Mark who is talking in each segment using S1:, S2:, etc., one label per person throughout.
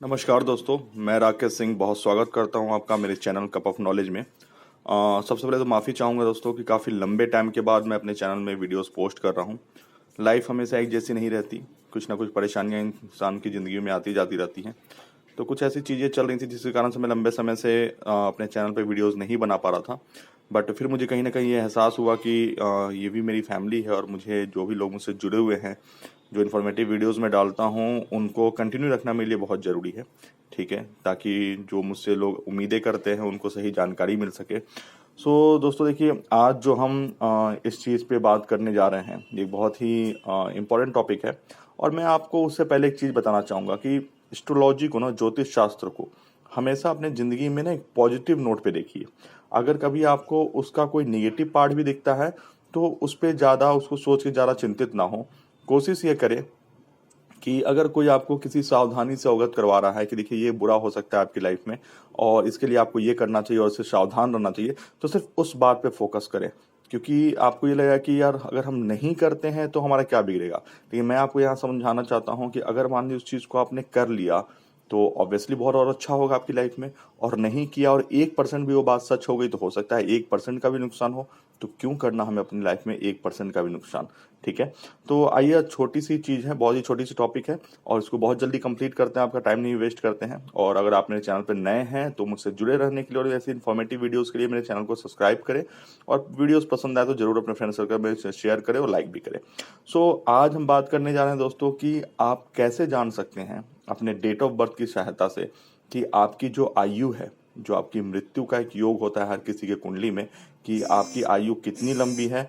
S1: नमस्कार दोस्तों, मैं राकेश सिंह बहुत स्वागत करता हूं आपका मेरे चैनल कप ऑफ नॉलेज में। सबसे पहले तो माफ़ी चाहूँगा दोस्तों कि काफ़ी लंबे टाइम के बाद मैं अपने चैनल में वीडियोस पोस्ट कर रहा हूं। लाइफ हमेशा एक जैसी नहीं रहती, कुछ ना कुछ परेशानियां इंसान की ज़िंदगी में आती जाती रहती हैं। तो कुछ ऐसी चीज़ें चल रही थी जिसके कारण से मैं लंबे समय से अपने चैनल पे वीडियोस नहीं बना पा रहा था। बट फिर मुझे कहीं ना कहीं ये एहसास हुआ कि ये भी मेरी फैमिली है और मुझे जो भी लोग मुझसे जुड़े हुए हैं, जो इन्फॉर्मेटिव वीडियोस मैं डालता हूँ उनको कंटिन्यू रखना मेरे लिए बहुत ज़रूरी है। ठीक है, ताकि जो मुझसे लोग उम्मीदें करते हैं उनको सही जानकारी मिल सके। दोस्तों देखिए, आज जो हम इस चीज़ पे बात करने जा रहे हैं ये बहुत ही इम्पोर्टेंट टॉपिक है। और मैं आपको उससे पहले एक चीज़ बताना चाहूँगा कि एस्ट्रोलॉजी को ना, ज्योतिष शास्त्र को हमेशा अपने ज़िंदगी में ना एक पॉजिटिव नोट पे देखिए। अगर कभी आपको उसका कोई निगेटिव पार्ट भी दिखता है तो उस पर ज़्यादा उसको सोच के ज़्यादा चिंतित ना हो। कोशिश ये करें कि अगर कोई आपको किसी सावधानी से अवगत करवा रहा है कि देखिए ये बुरा हो सकता है आपकी लाइफ में और इसके लिए आपको ये करना चाहिए और इससे सावधान रहना चाहिए, तो सिर्फ उस बात पे फोकस करें। क्योंकि आपको ये लगेगा कि यार अगर हम नहीं करते हैं तो हमारा क्या बिगड़ेगा। लेकिन मैं आपको यहाँ समझाना चाहता हूँ कि अगर मान लीजिए उस चीज़ को आपने कर लिया तो ऑब्वियसली बहुत और अच्छा होगा आपकी लाइफ में। और नहीं किया और 1% भी वो बात सच हो गई तो हो सकता है 1% का भी नुकसान हो। तो क्यों करना हमें अपनी लाइफ में 1% का भी नुकसान। ठीक है, तो आइए, छोटी सी चीज़ है, बहुत ही छोटी सी टॉपिक है और इसको बहुत जल्दी कंप्लीट करते हैं, आपका टाइम नहीं वेस्ट करते हैं। और अगर आप मेरे चैनल पर नए हैं तो मुझसे जुड़े रहने के लिए और ऐसी इन्फॉर्मेटिव वीडियोस के लिए मेरे चैनल को सब्सक्राइब करें। और वीडियोस पसंद आए तो जरूर अपने फ्रेंड सर्कल में शेयर करें और लाइक भी करें। आज हम बात करने जा रहे हैं दोस्तों कि आप कैसे जान सकते हैं अपने डेट ऑफ बर्थ की सहायता से कि आपकी जो आयु है, जो आपकी मृत्यु का एक योग होता है हर किसी के कुंडली में, कि आपकी आयु कितनी लंबी है,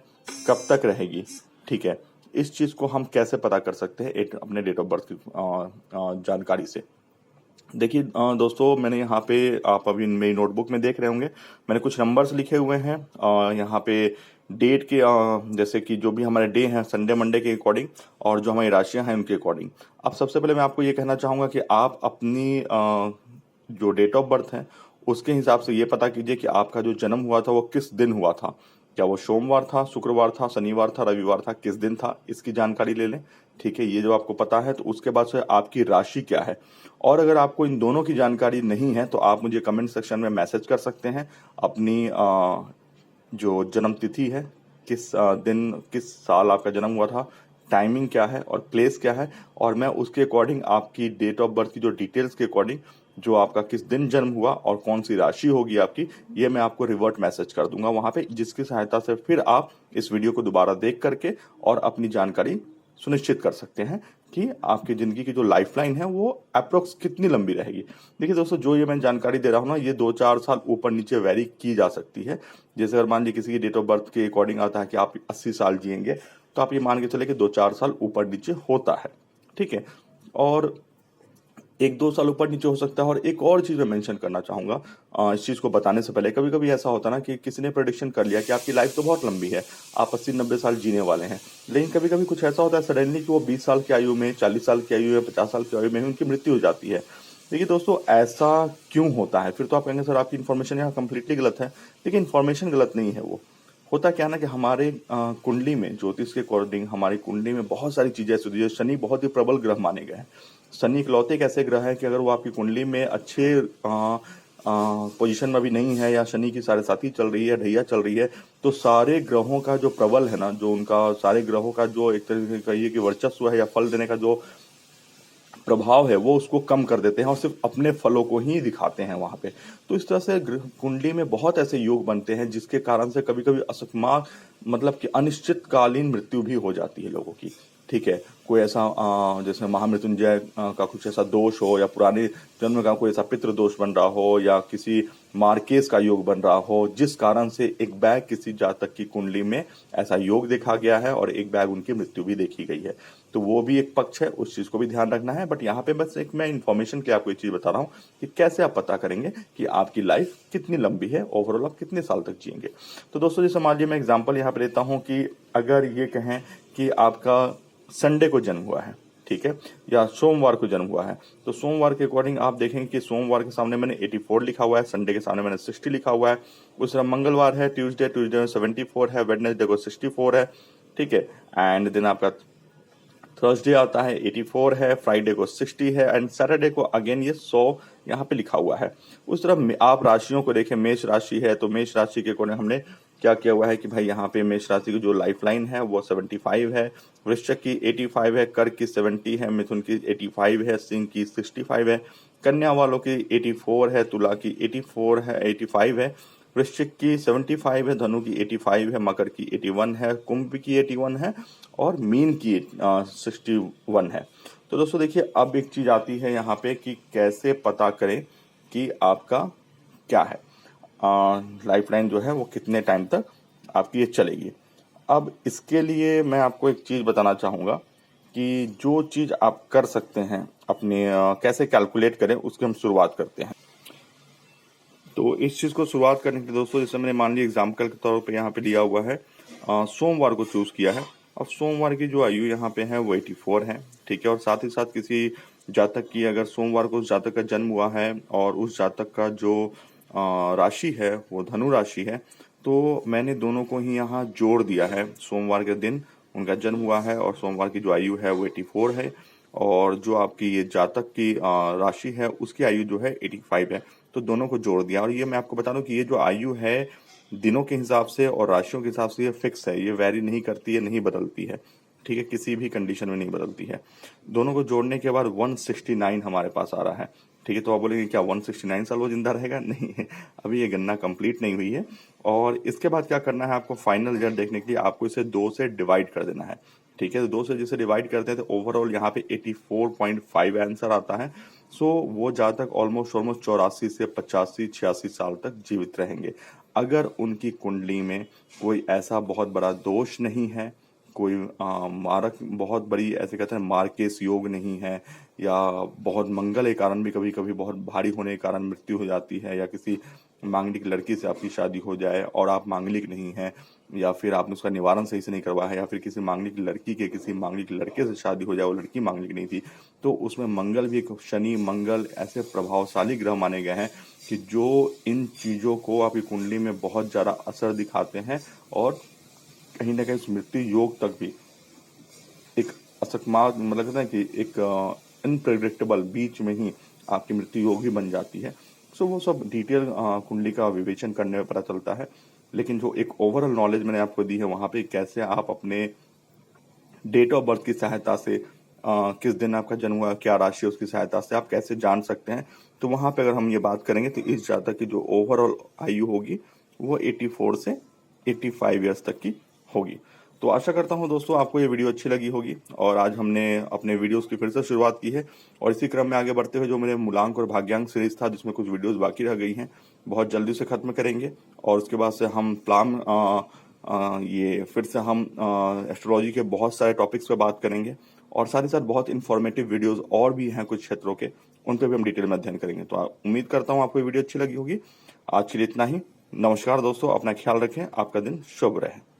S1: कब तक रहेगी। ठीक है, इस चीज़ को हम कैसे पता कर सकते हैं एक अपने डेट ऑफ बर्थ की जानकारी से। देखिए दोस्तों, मैंने यहाँ पे, आप अभी मेरी नोटबुक में देख रहे होंगे, मैंने कुछ नंबर्स लिखे हुए हैं यहाँ पे डेट के, जैसे कि जो भी हमारे डे हैं संडे मंडे के अकॉर्डिंग और जो हमारी राशियाँ हैं उनके अकॉर्डिंग। अब सबसे पहले मैं आपको ये कहना चाहूँगा कि आप अपनी जो डेट ऑफ बर्थ है उसके हिसाब से ये पता कीजिए कि आपका जो जन्म हुआ था वो किस दिन हुआ था। क्या वो सोमवार था, शुक्रवार था, शनिवार था, रविवार था, किस दिन था, इसकी जानकारी ले लें। ठीक है, ये जो आपको पता है तो उसके बाद से आपकी राशि क्या है। और अगर आपको इन दोनों की जानकारी नहीं है तो आप मुझे कमेंट सेक्शन में मैसेज कर सकते हैं अपनी जो जन्म तिथि है, किस दिन किस साल आपका जन्म हुआ था, टाइमिंग क्या है और प्लेस क्या है। और मैं उसके अकॉर्डिंग आपकी डेट ऑफ बर्थ की जो डिटेल्स के अकॉर्डिंग, जो आपका किस दिन जन्म हुआ और कौन सी राशि होगी आपकी, ये मैं आपको रिवर्ट मैसेज कर दूंगा वहां पे, जिसकी सहायता से फिर आप इस वीडियो को दोबारा देख करके और अपनी जानकारी सुनिश्चित कर सकते हैं कि आपकी ज़िंदगी की जो लाइफलाइन है वो अप्रोक्स कितनी लंबी रहेगी। देखिए दोस्तों, जो ये मैं जानकारी दे रहा हूँ ना, ये 2-4 साल ऊपर नीचे वेरी की जा सकती है। जैसे अगर मान लीजिए किसी की डेट ऑफ बर्थ के अकॉर्डिंग आता है कि आप 80 साल जिएंगे, तो आप ये मान के चले कि 2-4 साल ऊपर नीचे होता है। ठीक है, और 1-2 साल ऊपर नीचे हो सकता है। और एक और चीज़ मैं मेंशन करना चाहूँगा इस चीज़ को बताने से पहले, कभी कभी ऐसा होता है ना कि किसी ने प्रेडिक्शन कर लिया कि आपकी लाइफ तो बहुत लंबी है, आप 80-90 साल जीने वाले हैं। लेकिन कभी कभी कुछ ऐसा होता है सडनली कि वो 20 साल की आयु में, 40 साल की आयु या 50 साल की आयु में ही उनकी मृत्यु हो जाती है। देखिए दोस्तों, ऐसा क्यों होता है? फिर तो आप कहेंगे सर आपकी इन्फॉर्मेशन यहाँ कंप्लीटली गलत है। देखिए, इन्फॉर्मेशन गलत नहीं है, वो होता क्या है ना कि हमारे कुंडली में, ज्योतिष के अकॉर्डिंग हमारी कुंडली में बहुत सारी चीजें ऐसी होती है। शनि बहुत ही प्रबल ग्रह माने गए हैं। शनि इकलौते एक ऐसे ग्रह है कि अगर वो आपकी कुंडली में अच्छे पोजीशन में भी नहीं है या शनि की साढ़े साथी चल रही है, ढैया चल रही है, तो सारे ग्रहों का जो प्रबल है ना, जो उनका सारे ग्रहों का जो एक तरीके से कहिए कि वर्चस्व है या फल देने का जो प्रभाव है, वो उसको कम कर देते हैं और सिर्फ अपने फलों को ही दिखाते हैं वहां पे। तो इस तरह से कुंडली में बहुत ऐसे योग बनते हैं जिसके कारण से कभी कभी असकमात, मतलब कि अनिश्चितकालीन मृत्यु भी हो जाती है लोगों की। ठीक है, कोई ऐसा जैसे महामृत्युंजय का कुछ ऐसा दोष हो या पुराने जन्म का कोई ऐसा पितृ दोष बन रहा हो या किसी मार्केस का योग बन रहा हो, जिस कारण से एक बैग किसी जातक की कुंडली में ऐसा योग देखा गया है और एक बैग उनकी मृत्यु भी देखी गई है। तो वो भी एक पक्ष है, उस चीज को भी ध्यान रखना है। बट यहाँ पे बस एक मैं इन्फॉर्मेशन के आपको एक चीज बता रहा हूँ कि कैसे आप पता करेंगे कि आपकी लाइफ कितनी लंबी है, ओवरऑल आप कितने साल तक जिएंगे। तो दोस्तों, जैसे मान लीजिए मैं एग्जाम्पल यहाँ पे लेता हूँ कि अगर ये कहें कि आपका संडे को जन्म हुआ है, ठीक है, या सोमवार को जन्म हुआ है, तो सोमवार के अकॉर्डिंग आप देखेंगे कि सोमवार के सामने मैंने 84 लिखा हुआ है, संडे के सामने मैंने 60 लिखा हुआ है। उस तरह मंगलवार है, ट्यूसडे में 74 है, वेडनेसडे को 64 है। ठीक है, एंड देन आपका थर्सडे आता है 84 है, फ्राइडे को 60 है एंड सैटरडे को अगेन ये 100 यहाँ पे लिखा हुआ है। उस तरह आप राशियों को देखें, मेष राशि है तो मेष राशि के अकॉर्डिंग हमने क्या किया हुआ है कि भाई यहाँ पे मेष राशि की जो लाइफ लाइन है वो 75 है, वृश्चिक की 85 है, कर्क की 70 है, मिथुन की 85 है, सिंह की 65 है, कन्या वालों की 84 है, तुला की 84 है, 85 है, वृश्चिक की 75 है, धनु की 85 है, मकर की 81 है, कुंभ की 81 है और मीन की 61 है। तो दोस्तों देखिए, अब एक चीज आती है यहाँ पे कि कैसे पता करें कि आपका क्या है, लाइफ लाइन जो है वो कितने टाइम तक आपकी ये चलेगी। अब इसके लिए मैं आपको एक चीज बताना चाहूंगा कि जो चीज आप कर सकते हैं अपने कैसे कैलकुलेट करें, उसकी हम शुरुआत करते हैं। तो इस चीज को शुरुआत करने के लिए दोस्तों, जैसे मैंने मान लिया एग्जाम्पल के तौर पे यहाँ पे लिया हुआ है, सोमवार को चूज किया है। अब सोमवार की जो आयु यहाँ पे है वो 84 है, ठीक है। और साथ ही साथ किसी जातक की अगर सोमवार को उस जातक का जन्म हुआ है और उस जातक का जो राशि है वो धनु राशि है, तो मैंने दोनों को ही यहाँ जोड़ दिया है। सोमवार के दिन उनका जन्म हुआ है और सोमवार की जो आयु है वो 84 है और जो आपकी ये जातक की राशि है उसकी आयु जो है 85 है। तो दोनों को जोड़ दिया। और ये मैं आपको बता दूं कि ये जो आयु है दिनों के हिसाब से और राशियों के हिसाब से ये फिक्स है, ये वैरी नहीं करती है, नहीं बदलती है, ठीक है, किसी भी कंडीशन में नहीं बदलती है। दोनों को जोड़ने के बाद 169 हमारे पास आ रहा है, ठीक है। तो आप बोलेंगे क्या 169 साल वो जिंदा रहेगा? नहीं है, अभी ये गणना कंप्लीट नहीं हुई है। और इसके बाद क्या करना है आपको, फाइनल रिजल्ट देखने के लिए आपको इसे 2 से डिवाइड कर देना है, ठीक है। तो 2 से जिसे डिवाइड करते हैं तो ओवरऑल यहाँ पे 84.5 आंसर आता है। सो वो जातक ऑलमोस्ट 84 से 85-86 साल तक जीवित रहेंगे, अगर उनकी कुंडली में कोई ऐसा बहुत बड़ा दोष नहीं है, कोई मारक बहुत बड़ी ऐसे कहते हैं मार्केस योग नहीं है, या बहुत मंगल के कारण भी कभी कभी बहुत भारी होने के कारण मृत्यु हो जाती है, या किसी मांगलिक लड़की से आपकी शादी हो जाए और आप मांगलिक नहीं हैं, या फिर आपने उसका निवारण सही से नहीं करवाया है, या फिर किसी मांगलिक लड़की के किसी मांगलिक लड़के से शादी हो जाए, वो लड़की मांगलिक नहीं थी, तो उसमें मंगल भी, शनि मंगल ऐसे प्रभावशाली ग्रह माने गए हैं कि जो इन चीज़ों को आपकी कुंडली में बहुत ज़्यादा असर दिखाते हैं और कहीं ना कहीं मृत्यु योग तक भी एक असकमात, मतलब कहते हैं कि एक इनप्रेडिक्टेबल बीच में ही आपकी मृत्यु योग भी बन जाती है। सो वो सब डिटेल कुंडली का विवेचन करने में पता चलता है। लेकिन जो एक ओवरऑल नॉलेज मैंने आपको दी है वहाँ पे कैसे आप अपने डेट ऑफ बर्थ की सहायता से किस दिन आपका जन्म हुआ, क्या राशि है, उसकी सहायता से आप कैसे जान सकते हैं। तो वहाँ पे अगर हम ये बात करेंगे तो इस जातक की जो ओवरऑल आयु होगी वो 84 से 85 ईयर्स तक की होगी। तो आशा करता हूँ दोस्तों आपको ये वीडियो अच्छी लगी होगी और आज हमने अपने वीडियोस की फिर से शुरुआत की है। और इसी क्रम में आगे बढ़ते हुए जो मेरे मूलांक और भाग्यांक सीरीज था जिसमें कुछ वीडियोस बाकी रह गई हैं, बहुत जल्दी से खत्म करेंगे। और उसके बाद से हम प्लान ये फिर से हम एस्ट्रोलॉजी के बहुत सारे टॉपिक्स पे बात करेंगे और साथ ही साथ बहुत इन्फॉर्मेटिव वीडियोस और भी हैं कुछ क्षेत्रों के, उन पे भी हम डिटेल में अध्ययन करेंगे। तो उम्मीद करता हूँ आपको ये वीडियो अच्छी लगी होगी। आज के लिए इतना ही। नमस्कार दोस्तों, अपना ख्याल रखें, आपका दिन शुभ रहे।